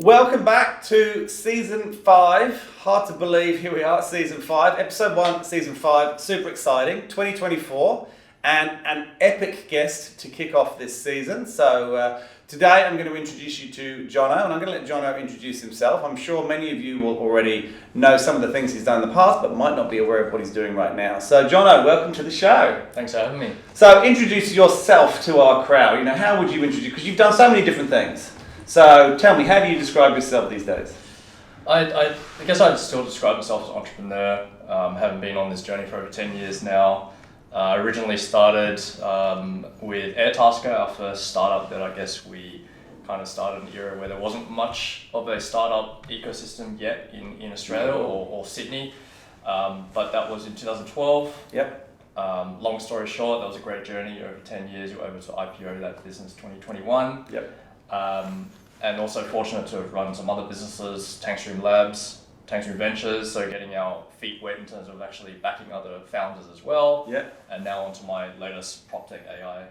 Welcome back to season 5. Hard to believe, here we are, season 5, episode 1, season 5. Super exciting, 2024, and an epic guest to kick off this season. So today I'm going to introduce you to Jono, and I'm going to let Jono introduce himself. I'm sure many of you will already know some of the things he's done in the past, but might not be aware of what he's doing right now. So Jono, welcome to the show. Thanks for having me. So introduce yourself to our crowd. How would you introduce, because you've done so many different things. So tell me, how do you describe yourself these days? I guess I'd still describe myself as an entrepreneur. Having been on this journey for over 10 years now. I originally started with Airtasker, our first startup that I guess we kind of started in an era where there wasn't much of a startup ecosystem yet in Australia or Sydney. But that was in 2012. Yep. Long story short, that was a great journey over 10 years. We were able to IPO that business 2021. Yep. And also fortunate to have run some other businesses, Tankstream Labs, Tankstream Ventures, so getting our feet wet in terms of actually backing other founders as well. Yeah. And now onto my latest PropTech AI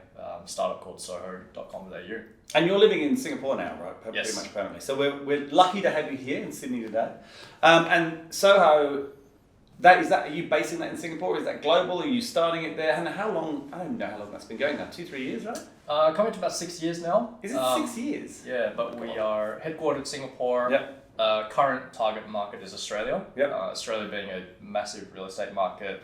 startup called Soho.com.au. And you're living in Singapore now, right? Yes. Pretty much permanently. So we're lucky to have you here in Sydney today. And Soho, are you basing that in Singapore? Is that global? Are you starting it there? And how long, I don't know how long that's been going now, 2-3 years, right? Coming to about 6 years now. Is it 6 years? Yeah, but we are headquartered in Singapore. Yep. Current target market is Australia. Yep. Australia being a massive real estate market,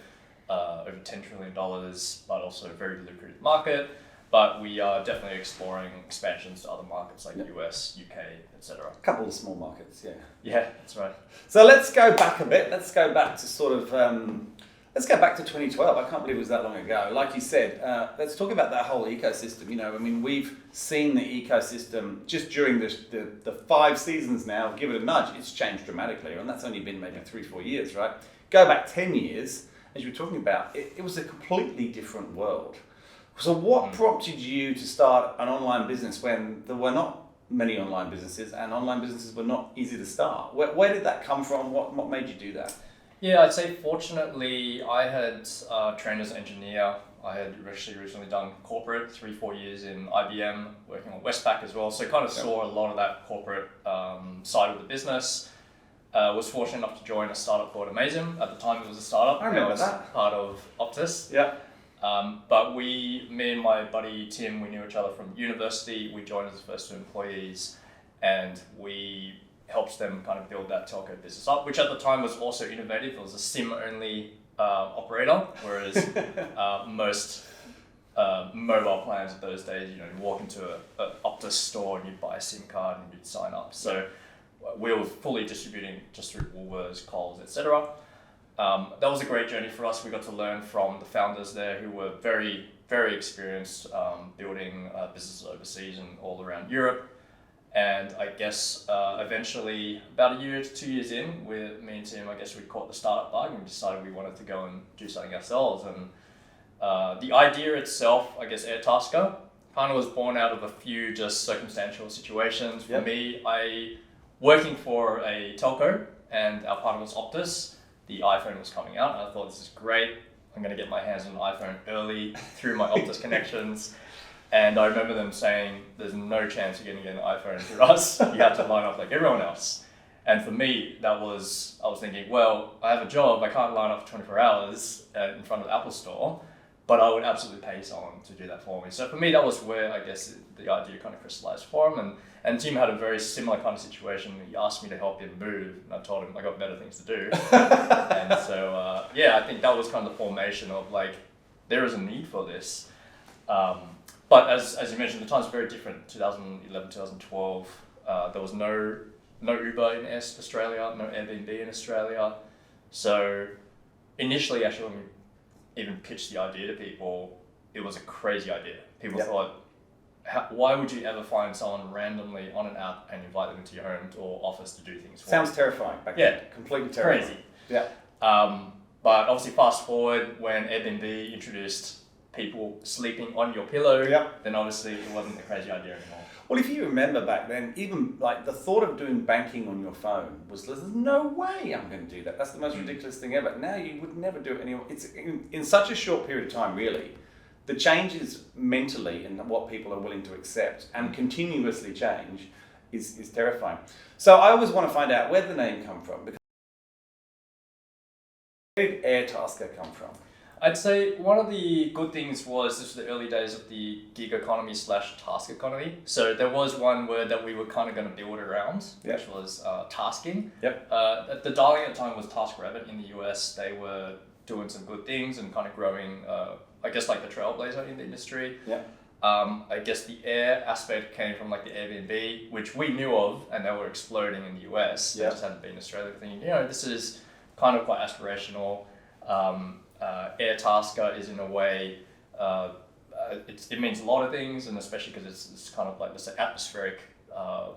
over $10 trillion, but also a very lucrative market. But we are definitely exploring expansions to other markets like US, UK, etc. A couple of small markets, yeah. Yeah, that's right. So let's go back a bit. Let's go back to let's go back to 2012. I can't believe it was that long ago. Like you said, let's talk about that whole ecosystem. We've seen the ecosystem just during the 5 seasons now. Give it a nudge. It's changed dramatically, and that's only been maybe 3-4 years, right? Go back 10 years, as you were talking about, it was a completely different world. So what prompted you to start an online business when there were not many online businesses, and online businesses were not easy to start? Where did that come from? What made you do that? Yeah, I'd say fortunately I had trained as an engineer. I had actually originally done corporate, 3-4 years in IBM, working on Westpac as well. So I kind of saw a lot of that corporate side of the business. Was fortunate enough to join a startup called Amazing. At the time it was a startup. I remember now it's that. Part of Optus. Yeah. But me and my buddy Tim, we knew each other from university. We joined as the first 2 employees, and we helped them kind of build that telco business up, which at the time was also innovative. It was a SIM-only operator, whereas most mobile plans of those days, you walk into an Optus store and you'd buy a SIM card and you'd sign up. So we were fully distributing just through Woolworths, Coles, etc. That was a great journey for us. We got to learn from the founders there who were very, very experienced building businesses overseas and all around Europe. And I guess eventually, about 1 year to 2 years in, with me and Tim, I guess we caught the startup bug and decided we wanted to go and do something ourselves. And the idea itself, I guess Airtasker, kind of was born out of a few just circumstantial situations. For me, working for a telco, and our partner was Optus. The iPhone was coming out, and I thought, this is great. I'm going to get my hands on an iPhone early through my Optus connections. And I remember them saying, there's no chance you're going to get an iPhone through us. You have to line up like everyone else. And for me, I was thinking, well, I have a job. I can't line up for 24 hours in front of the Apple store, but I would absolutely pay someone to do that for me. So for me, that was where I guess the idea kind of crystallized for him. And Tim had a very similar kind of situation. He asked me to help him move, and I told him I got better things to do. And so, I think that was kind of the formation of like, there is a need for this. But as you mentioned, the time's very different. 2011, 2012, there was no Uber in Australia, no Airbnb in Australia. So initially, actually, when we even pitched the idea to people, it was a crazy idea. People thought, why would you ever find someone randomly on an app and invite them into your home or office to do things for Sounds you? terrifying back then. Completely terrifying. Crazy. Yeah. But obviously fast forward when Airbnb introduced people sleeping on your pillow, then obviously it wasn't a crazy idea anymore. Well, if you remember back then, even like the thought of doing banking on your phone was, there's no way I'm going to do that. That's the most ridiculous thing ever. Now you would never do it anymore. It's in such a short period of time, really. The changes mentally and what people are willing to accept and continuously change is terrifying. So I always want to find out where the name come from. Because where did Airtasker come from? I'd say one of the good things was this was the early days of the gig economy / task economy. So there was one word that we were kind of going to build around, which was tasking. Yep. The darling at the time was TaskRabbit in the US. They were doing some good things and kind of growing, I guess, like the trailblazer in the industry. Yep. I guess the air aspect came from like the Airbnb, which we knew of, and they were exploding in the US. They just hadn't been in Australia. Thinking, this is kind of quite aspirational. Airtasker is in a way, it means a lot of things, and especially because it's kind of like this atmospheric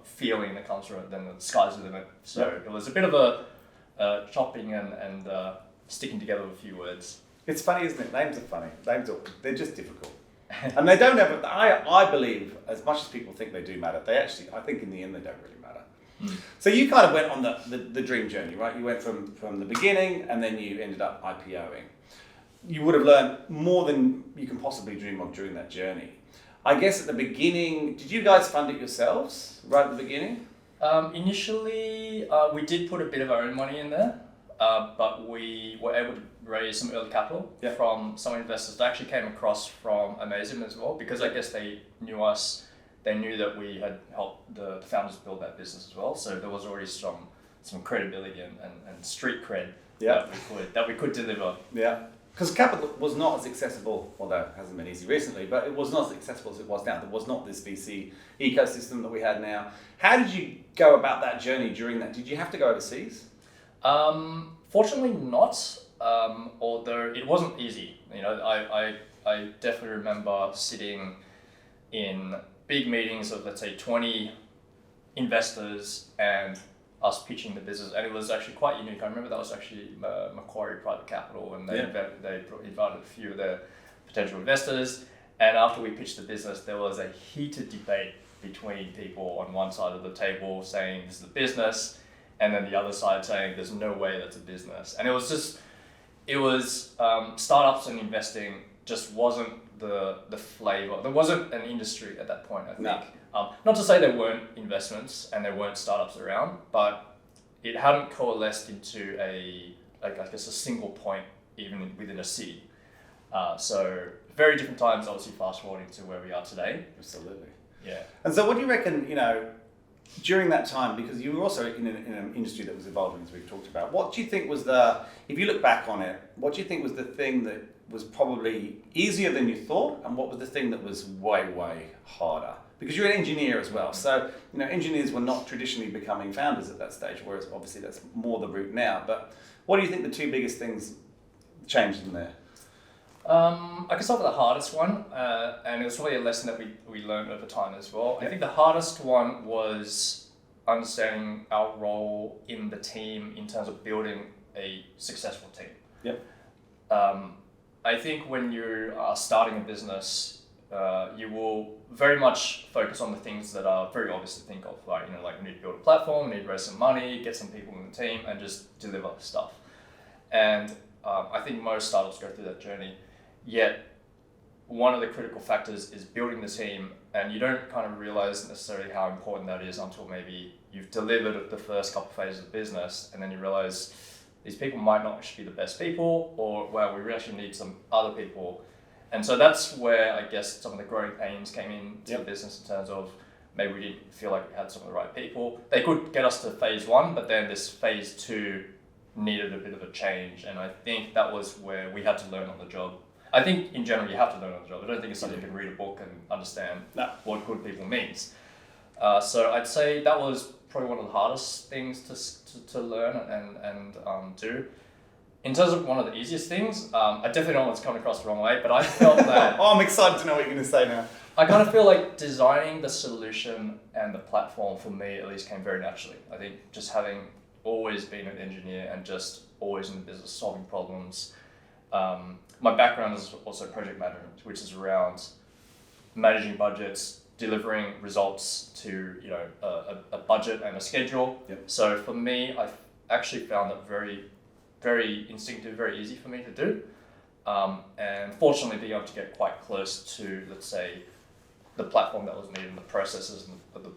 feeling that comes from it, then the sky's the limit. So it was a bit of a chopping and sticking together with a few words. It's funny, isn't it? Names are funny. They're just difficult. And they don't ever, I believe, as much as people think they do matter, I think in the end they don't really matter. So you kind of went on the dream journey, right? You went from the beginning and then you ended up IPOing. You would have learned more than you can possibly dream of during that journey. I guess at the beginning, did you guys fund it yourselves right at the beginning? Initially, we did put a bit of our own money in there, but we were able to raise some early capital from some investors that actually came across from Amazing as well, because I guess they knew us. They knew that we had helped the founders build that business as well. So there was already some credibility and street cred that we could deliver. Yeah. Because capital was not as accessible, although it hasn't been easy recently, but it was not as accessible as it was now. There was not this VC ecosystem that we had now. How did you go about that journey during that? Did you have to go overseas? Fortunately not, although it wasn't easy. I definitely remember sitting in big meetings of, let's say, 20 investors and us pitching the business, and it was actually quite unique. I remember that was actually Macquarie Private Capital, and they invited a few of their potential investors, and after we pitched the business, there was a heated debate between people on one side of the table saying this is a business, and then the other side saying there's no way that's a business. And it was startups and investing just wasn't the flavor. There wasn't an industry at that point, I think. No. Not to say there weren't investments and there weren't startups around, but it hadn't coalesced into a single point even within a city. So very different times, obviously fast forwarding to where we are today. Absolutely. Yeah. And so what do you reckon, during that time, because you were also in an industry that was evolving, as we've talked about, what do you think was if you look back on it, what do you think was the thing that was probably easier than you thought, and what was the thing that was way, way harder? Because you're an engineer as well, so engineers were not traditionally becoming founders at that stage, whereas obviously that's more the route now. But what do you think the two biggest things changed in there? I can start with the hardest one, and it was probably a lesson that we learned over time as well. I think the hardest one was understanding our role in the team in terms of building a successful team. Yep. I think when you are starting a business, you will very much focus on the things that are very obvious to think of, like we need to build a platform, we need to raise some money, get some people in the team, and just deliver stuff. And I think most startups go through that journey. Yet, one of the critical factors is building the team, and you don't kind of realize necessarily how important that is until maybe you've delivered the first couple phases of business, and then you realize these people might not actually be the best people, or we actually need some other people. And so that's where I guess some of the growing pains came into the business in terms of maybe we didn't feel like we had some of the right people. They could get us to phase 1, but then this phase 2 needed a bit of a change, and I think that was where we had to learn on the job. I think in general you have to learn on the job. I don't think it's something you can read a book and understand what good people means. So I'd say that was probably one of the hardest things to learn and do. In terms of one of the easiest things, I definitely don't want to come across the wrong way, but I felt that... I'm excited to know what you're going to say now. I kind of feel like designing the solution and the platform for me at least came very naturally. I think just having always been an engineer and just always in the business solving problems. My background is also project management, which is around managing budgets, delivering results to a budget and a schedule. Yep. So for me, I actually found that very, very instinctive, very easy for me to do. And fortunately being able to get quite close to, let's say, the platform that was needed and the processes and the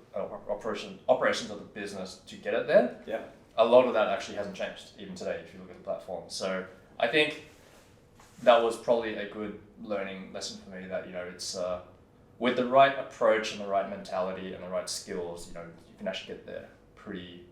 operations of the business to get it there. Yeah. A lot of that actually hasn't changed even today if you look at the platform. So I think that was probably a good learning lesson for me, that, you know, it's with the right approach and the right mentality and the right skills, you know, you can actually get there pretty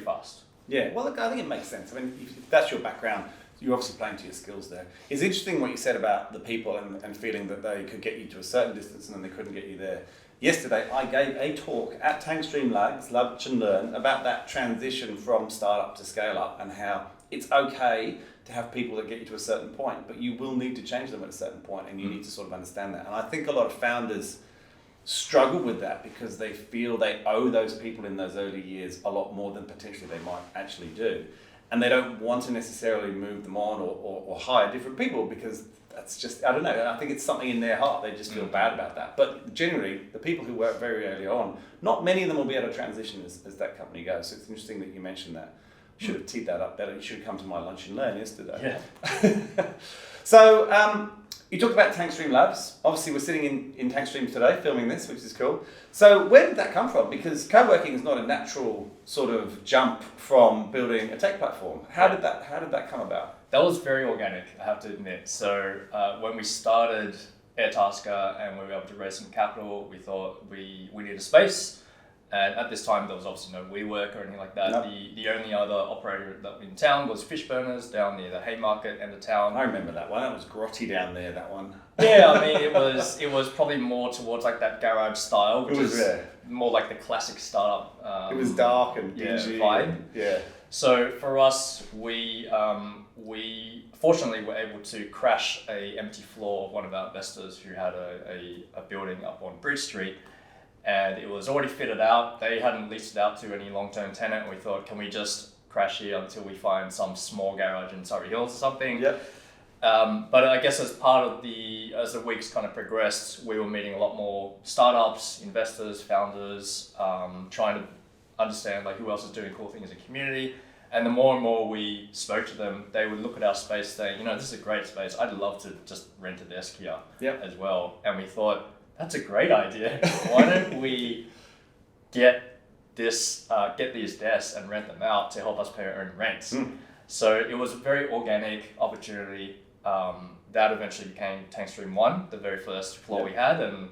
fast. Yeah, well, look, I think it makes sense. I mean, if that's your background, you're obviously playing to your skills there. It's interesting what you said about the people and feeling that they could get you to a certain distance and then they couldn't get you there. Yesterday, I gave a talk at Tankstream Labs, Lunch and Learn, about that transition from startup to scale up and how it's okay to have people that get you to a certain point, but you will need to change them at a certain point, and you need to sort of understand that. And I think a lot of founders struggle with that because they feel they owe those people in those early years a lot more than potentially they might actually do. And they don't want to necessarily move them on or hire different people because that's just, I don't know, I think it's something in their heart. They just feel bad about that. But generally, the people who work very early on, not many of them will be able to transition as that company goes. So it's interesting that you mentioned that. Should have teed that up better. You should have come to my Lunch and Learn yesterday. Yeah. So you talked about Tankstream Labs. Obviously, we're sitting in Tankstream today filming this, which is cool. So where did that come from? Because co-working is not a natural sort of jump from building a tech platform. How did that come about? That was very organic, I have to admit. So when we started Airtasker and we were able to raise some capital, we thought we needed a space. And at this time, there was obviously no WeWork or anything like that. Nope. The only other operator that in town was Fishburners down near the Haymarket end of town. I remember that one. That was grotty down there, that one. Yeah, I mean, it was probably more towards like that garage style, which is more like the classic startup. It was dark and dingy. Vibe. Yeah. So for us, we fortunately were able to crash a empty floor of one of our investors who had a building up on Bridge Street. And it was already fitted out. They hadn't leased it out to any long-term tenant. And we thought, can we just crash here until we find some small garage in Surrey Hills or something? Yep. But I guess as the weeks kind of progressed, we were meeting a lot more startups, investors, founders, trying to understand like who else is doing cool things in the community. And the more and more we spoke to them, they would look at our space saying, you know, this is a great space. I'd love to just rent a desk here as well. And we thought, that's a great idea. Why don't we get these desks and rent them out to help us pay our own rents? So it was a very organic opportunity. That eventually became Tankstream 1, the very first floor we had. And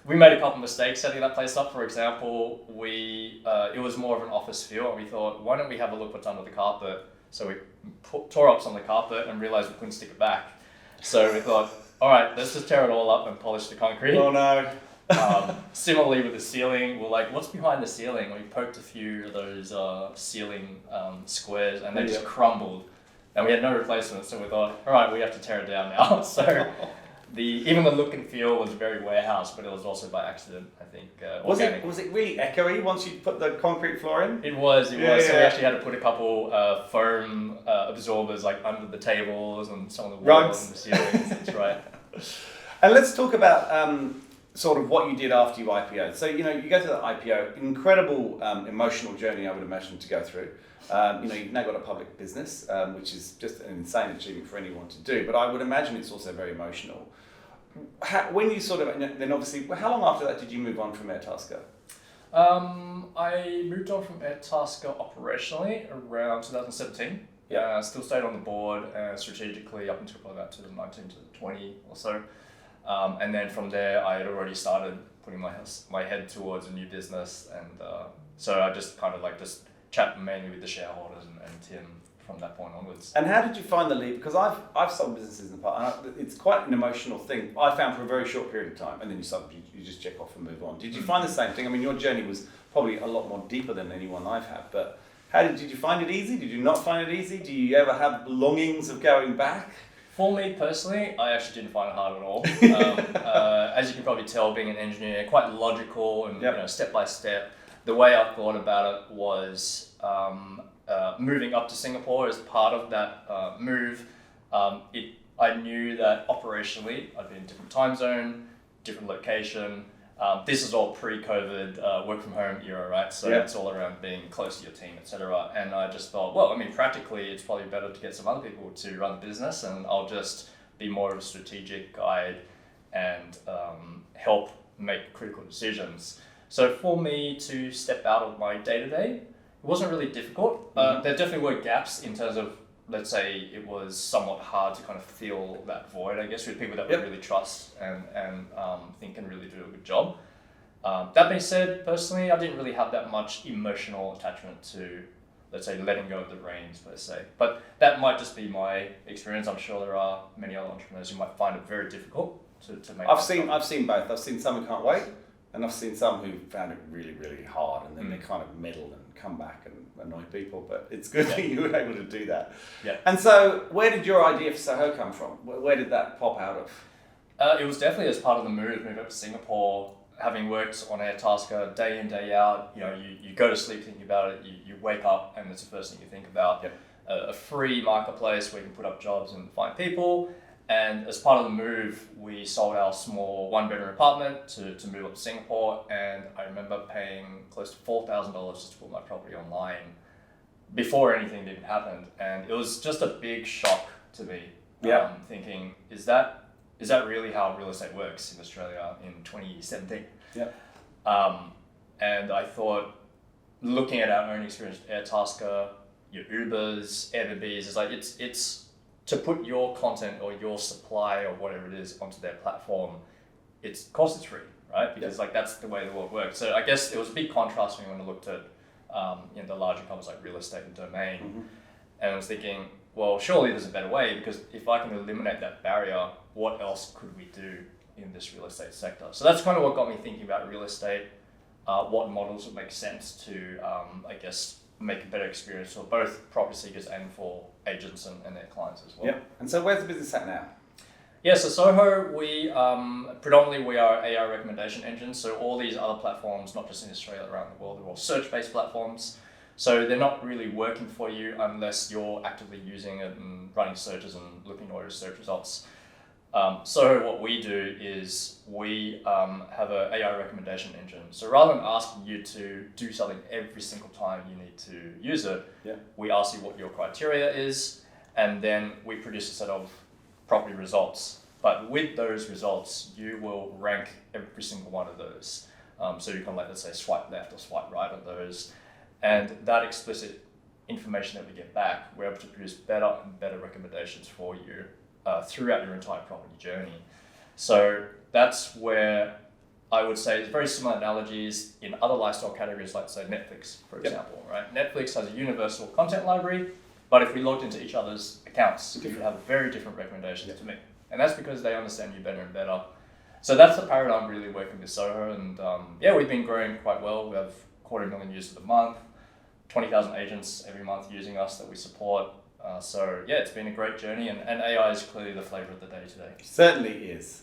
we made a couple of mistakes setting that place up. For example, it was more of an office feel, and we thought, why don't we have a look what's under the carpet? So we tore up some of the carpet and realized we couldn't stick it back. So we thought, all right, let's just tear it all up and polish the concrete. Oh no. Similarly with the ceiling, we're like, what's behind the ceiling? We poked a few of those ceiling squares and they just crumbled. And we had no replacement, so we thought, all right, we have to tear it down now. So even the look and feel was very warehouse, but it was also by accident, I think. Was it really echoey once you put the concrete floor in? It was. So we actually had to put a couple foam absorbers like under the tables and some of the walls and the ceilings. That's right. And let's talk about sort of what you did after you IPO'd. So, you know, you go through that IPO, incredible emotional journey, I would imagine, to go through. You know, you've now got a public business, which is just an insane achievement for anyone to do. But I would imagine it's also very emotional. When you sort of, then obviously, how long after that did you move on from Airtasker? I moved on from Airtasker operationally around 2017. Yeah, still stayed on the board strategically up until probably about 2019 to 20 or so. And then from there, I had already started putting my head towards a new business. And so I just kind of like just chat mainly with the shareholders and Tim from that point onwards. And how did you find the leap? Because I've sold businesses in the past, and it's quite an emotional thing. I found for a very short period of time, and then you just check off and move on. Did you find the same thing? I mean, your journey was probably a lot more deeper than anyone I've had, but did you find it easy? Did you not find it easy? Do you ever have longings of going back? For me personally, I actually didn't find it hard at all. As you can probably tell, being an engineer, quite logical and you know, step by step. The way I thought about it was moving up to Singapore as part of that move. I knew that operationally I'd be in a different time zone, different location. This is all pre-COVID work from home era, right? So it's all around being close to your team, etc. And I just thought, well, I mean, practically it's probably better to get some other people to run the business, and I'll just be more of a strategic guide and help make critical decisions. So for me to step out of my day-to-day, it wasn't really difficult. There definitely were gaps in terms of, let's say, it was somewhat hard to kind of fill that void, I guess, with people that we really trust and think can really do a good job. That being said, personally, I didn't really have that much emotional attachment to, let's say, letting go of the reins per se. But that might just be my experience. I'm sure there are many other entrepreneurs who might find it very difficult to make. I've seen both. I've seen some who can't wait, and I've seen some who found it really, really hard, and then they kind of meddle and come back and annoy people. But it's good that you were able to do that. Yeah. And so, where did your idea for Soho come from? Where did that pop out of? It was definitely as part of the move up to Singapore. Having worked on Airtasker day in, day out, you go to sleep thinking about it, you wake up and it's the first thing you think about. Yep. A free marketplace where you can put up jobs and find people. And as part of the move, we sold our small 1-bedroom apartment to move up to Singapore. And I remember paying close to $4,000 just to put my property online before anything even happened. And it was just a big shock to me. Thinking, is that really how real estate works in Australia in 2017? Yeah. And I thought, looking at our own experience, Airtasker, your Ubers, Airbnbs, it's like it's to put your content or your supply or whatever it is onto their platform. Of course it's free, right? Because like that's the way the world works. So I guess it was a big contrast when I looked at the larger companies like real estate and domain, and I was thinking, well, surely there's a better way, because if I can eliminate that barrier, what else could we do in this real estate sector? So that's kind of what got me thinking about real estate, what models would make sense to, I guess, make a better experience for both property seekers and for agents and their clients as well. Yeah. And so where's the business at now? Yeah, so Soho, we predominantly we are AI recommendation engine. So all these other platforms, not just in Australia, around the world, they're all search-based platforms. So they're not really working for you unless you're actively using it and running searches and looking at all your search results. So what we do is we have an AI recommendation engine. So rather than asking you to do something every single time you need to use it, we ask you what your criteria is, and then we produce a set of property results. But with those results, you will rank every single one of those. So you can, let's say, swipe left or swipe right on those. And that explicit information that we get back, we're able to produce better and better recommendations for you throughout your entire property journey. So that's where I would say it's very similar analogies in other lifestyle categories, like say Netflix, for example, right? Netflix has a universal content library, but if we logged into each other's accounts, we would have very different recommendations to me. And that's because they understand you better and better. So that's the paradigm really working with Soho. And we've been growing quite well. We have 250,000 users a month, 20,000 agents every month using us that we support. So it's been a great journey, and AI is clearly the flavour of the day today. Certainly is.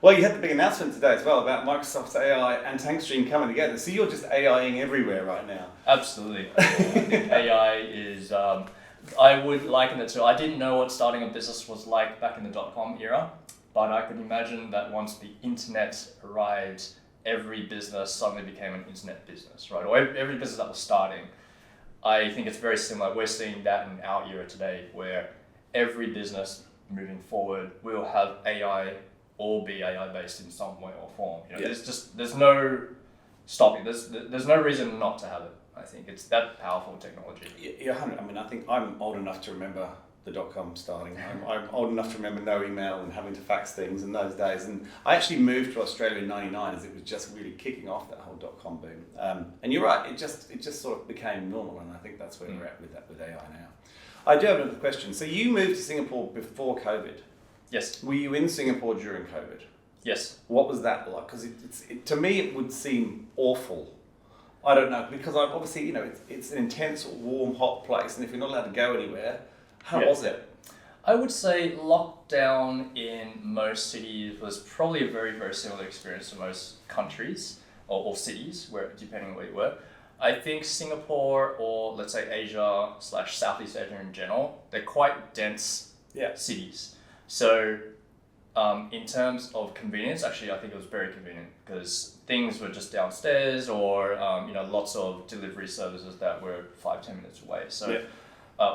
Well, you had the big announcement today as well about Microsoft's AI and Tankstream coming together. So you're just AIing everywhere right now. Absolutely. I think AI is, I would liken it to, I didn't know what starting a business was like back in the .com era, but I could imagine that once the internet arrived, every business suddenly became an internet business, right? Or every business that was starting. I think it's very similar. We're seeing that in our era today, where every business moving forward will have AI or be AI based in some way or form. There's no stopping. There's no reason not to have it. I think it's that powerful technology. Yeah, I mean, I think I'm old enough to remember the .com starting. I'm old enough to remember no email and having to fax things in those days. And I actually moved to Australia in '99 as it was just really kicking off that whole .com boom. And you're right, it just sort of became normal, and I think that's where we're at with AI now. I do have another question. So you moved to Singapore before COVID. Yes. Were you in Singapore during COVID? Yes. What was that like? Because to me it would seem awful. I don't know, because obviously it's an intense, warm, hot place, and if you're not allowed to go anywhere, how was it? I would say lockdown in most cities was probably a very, very similar experience to most countries or cities, depending on where you were. I think Singapore, or let's say Asia / Southeast Asia in general, they're quite dense cities. So in terms of convenience, actually I think it was very convenient, because things were just downstairs, or lots of delivery services that were 5-10 minutes away. So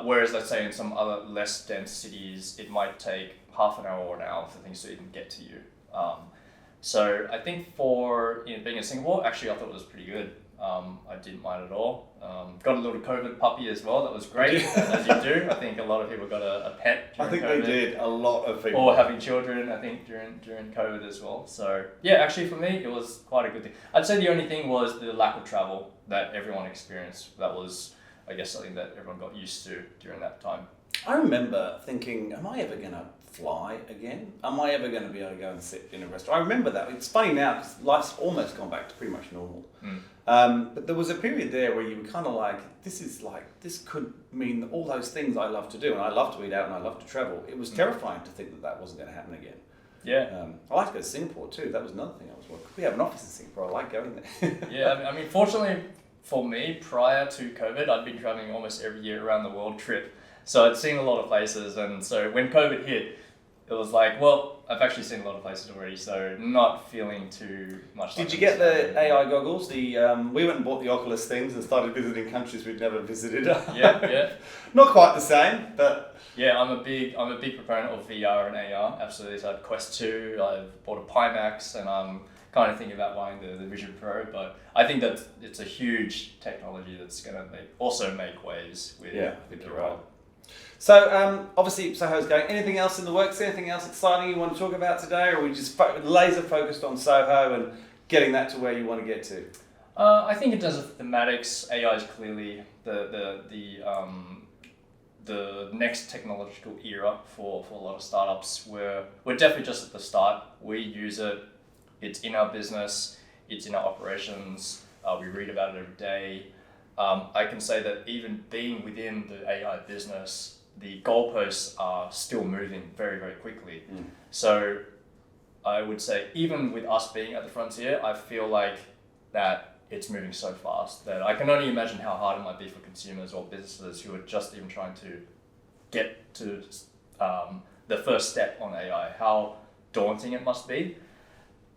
whereas let's say in some other less dense cities, it might take half an hour or an hour for things to even get to you. So I think for being in Singapore, actually I thought it was pretty good. I didn't mind at all. Got a little COVID puppy as well. That was great, as you do. I think a lot of people got a pet during I think COVID. they did. A lot of people. Or having children, I think, during COVID as well. So yeah, actually for me, it was quite a good thing. I'd say the only thing was the lack of travel that everyone experienced. That was, I guess, something that everyone got used to during that time. I remember thinking, am I ever going to fly again? Am I ever going to be able to go and sit in a restaurant? I remember that. It's funny now because life's almost gone back to pretty much normal. But there was a period there where you were kind of like, this could mean all those things I love to do. And I love to eat out and I love to travel. It was terrifying to think that wasn't going to happen again. Yeah. I like to go to Singapore too. That was another thing I was working. We have an office in Singapore. I like going there. Yeah, I mean, fortunately for me, prior to COVID, I'd been traveling almost every year around the world trip. So I'd seen a lot of places, and so when COVID hit, it was like, well, I've actually seen a lot of places already, so not feeling too much. Did you get the AI goggles? We went and bought the Oculus things and started visiting countries we'd never visited. Yeah. Not quite the same, but yeah, I'm a big proponent of VR and AR. Absolutely. So I have Quest 2. I've bought a Pimax, and I'm kind of thinking about buying the Vision Pro. But I think that it's a huge technology that's going to make waves with the world. So obviously Soho's going. Anything else in the works? Anything else exciting you want to talk about today, or are we just laser focused on Soho and getting that to where you want to get to? I think in terms of thematics, AI is clearly the next technological era for a lot of startups. We're definitely just at the start. We use it. It's in our business. It's in our operations. We read about it every day. I can say that even being within the AI business, the goalposts are still moving very, very quickly. So I would say even with us being at the frontier, I feel like that it's moving so fast that I can only imagine how hard it might be for consumers or businesses who are just even trying to get to the first step on AI, how daunting it must be.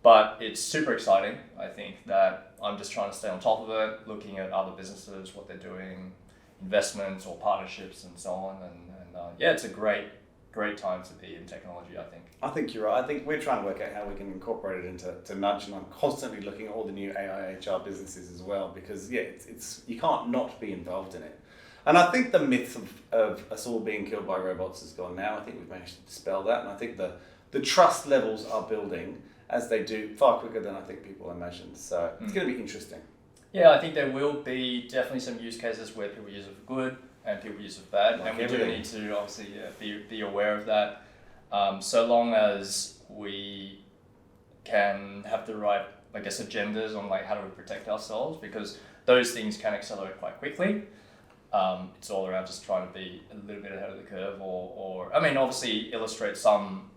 But it's super exciting. I think that I'm just trying to stay on top of it, looking at other businesses, what they're doing, investments or partnerships and so on. And yeah, it's a great time to be in technology, I think. I think you're right. I think we're trying to work out how we can incorporate it into Nudge, and I'm constantly looking at all the new AI HR businesses as well, because yeah, it's you can't not be involved in it. And I think the myth of us all being killed by robots is gone now. I think we've managed to dispel that, and I think the trust levels are building as they do far quicker than I think people imagined. So it's going to be interesting. Yeah, I think there will be definitely some use cases where people use it for good and people use it for bad, and we do need to obviously be aware of that. So long as we can have the right, I guess, agendas on like how do we protect ourselves, because those things can accelerate quite quickly. It's all around just trying to be a little bit ahead of the curve, or I mean, obviously illustrate some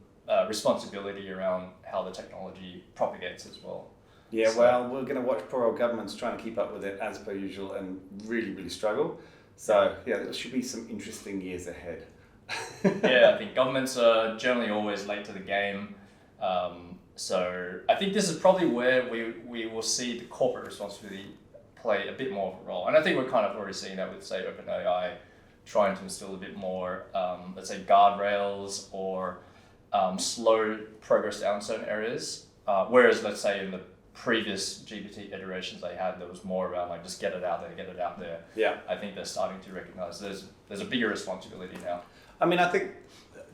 responsibility around how the technology propagates as well. Yeah, so, well, we're going to watch poor old governments trying to keep up with it as per usual and really, really struggle. So yeah, there should be some interesting years ahead. Yeah, I think governments are generally always late to the game. So I think this is probably where we will see the corporate responsibility play a bit more of a role. And I think we're kind of already seeing that with, say, OpenAI trying to instill a bit more, let's say, guardrails or slow progress down certain areas. Whereas, let's say, in the previous GPT iterations they had, there was more around like just get it out there. Yeah. I think they're starting to recognize there's a bigger responsibility now. I mean, I think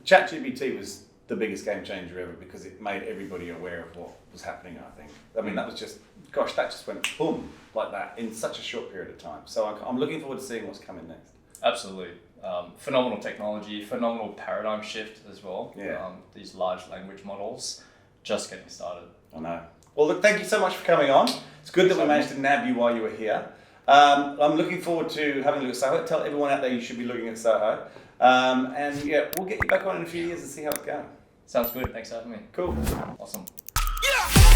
ChatGPT was the biggest game changer ever because it made everybody aware of what was happening, I think. I mean, that just went boom like that in such a short period of time. So I'm looking forward to seeing what's coming next. Absolutely. Phenomenal technology, phenomenal paradigm shift as well. Yeah. These large language models, just getting started. I know. Well, look, thank you so much for coming on. It's good that we managed to nab you while you were here. I'm looking forward to having a look at Soho. Tell everyone out there you should be looking at Soho. And yeah, we'll get you back on in a few years and see how it's going. Sounds good. Thanks for having me. Cool. Awesome. Yeah!